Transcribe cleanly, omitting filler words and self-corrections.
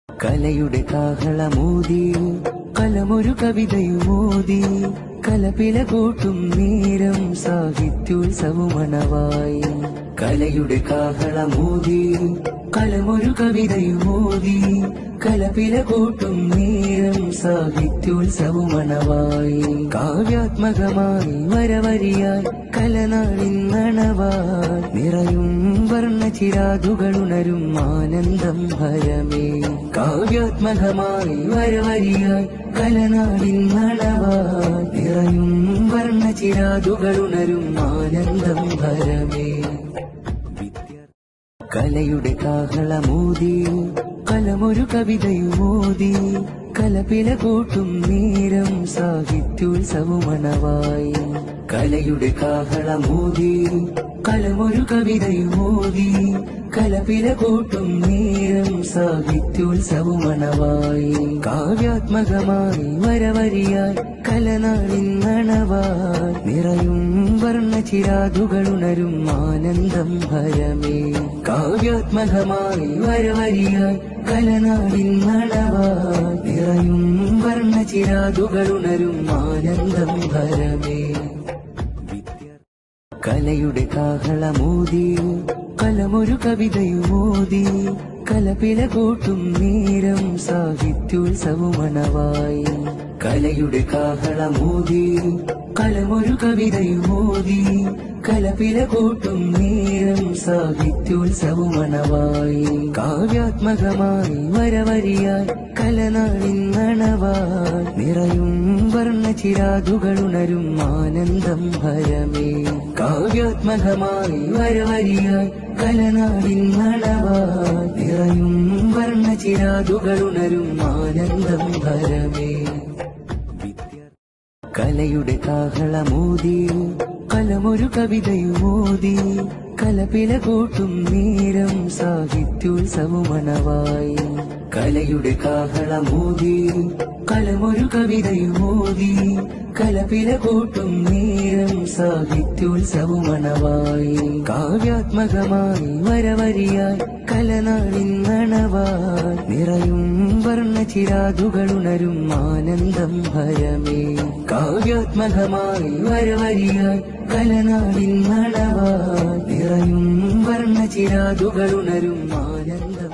കലയുടെ കാഹളമൂതി കലമൊരു കവിതയുമോതി കലപില കൂട്ടും നേരം സാഹിത്യോത്സവമണവായി. കലയുടെ കാഹളമൂതി കലമൊരു കവിതയുമോതി കലപില കൂട്ടും നേരം സാഹിത്യോത്സവമണവായി. കാവ്യാത്മകമായി വരവരിയായി കലനാളിന്നണവായി നിറയും വർണ്ണചിരാതുകളുണരും ആനന്ദം ഹരമേ. കാവ്യാത്മകമായി വരവരിയായി കലനാളിന്നണവായി നിറയും വർണ്ണചിരാതുകളുണരും ആനന്ദം ഹരമേ. കലയുടെ കാഹളമൂതി കലമൊരു കവിതയുമോതി കലപില കൂട്ടും നേരം സാഹിത്യോത്സവമണവായി. കലയുടെ കാഹളമൂതി കലമൊരു കവിതയുമോതി കലപില കൂട്ടും നേരം സാഹിത്യോത്സവമണവായി. കാവ്യാത്മകമായി വരവരിയായി കലനാളിന്നണവായി നിറയും വർണ്ണചിരാതുകളുണരും ആനന്ദം ഹരമേ. കാവ്യാത്മകമായി വരവരിയായി കലനാളിന്നണവായി നിറയും വർണ്ണചിരാതുകളുണരും ആനന്ദം ഹരമേ. കലയുടെ കാഹളമൂതി കലമൊരു കവിതയുമോതി കലപില കൂട്ടും നേരം സാഹിത്യോത്സവമണവായി. കലയുടെ കാഹളമൂതി കലമൊരു കവിതയുമോതി കലപില കൂട്ടും നേരം സാഹിത്യോത്സവമണവായി. കാവ്യാത്മകമായി വരവരിയായി കലനാളിന്നണവായി നിറയും വർണ്ണചിരാതുകളുണരും ആനന്ദം ഹരമേ. കാവ്യാത്മകമായി വരവരിയായി കലനാളിന്നണവായി നിറയും വർണ്ണചിരാതുകളുണരും ആനന്ദം ഹരമേ. കലയുടെ കാഹളമൂതി കലമൊരു കവിതയുമോതി കലപില കൂട്ടും നേരം സാഹിത്യോത്സവമണവായി. കലയുടെ കാഹളമൂതി കലമൊരു കവിതയുമോതി കലപില കൂട്ടും നേരം സാഹിത്യോത്സവമണവായി. കാവ്യാത്മകമായി വരവരിയായി കലനാളിന്നണവായി നിറയും വർണ്ണചിരാതുകളുണരും ആനന്ദം ഹരമേ. കാവ്യാത്മകമായി വരവരിയായി കലനാളിന്നണവായി നിറയും വർണ്ണചിരാതുകളുണരും ആനന്ദം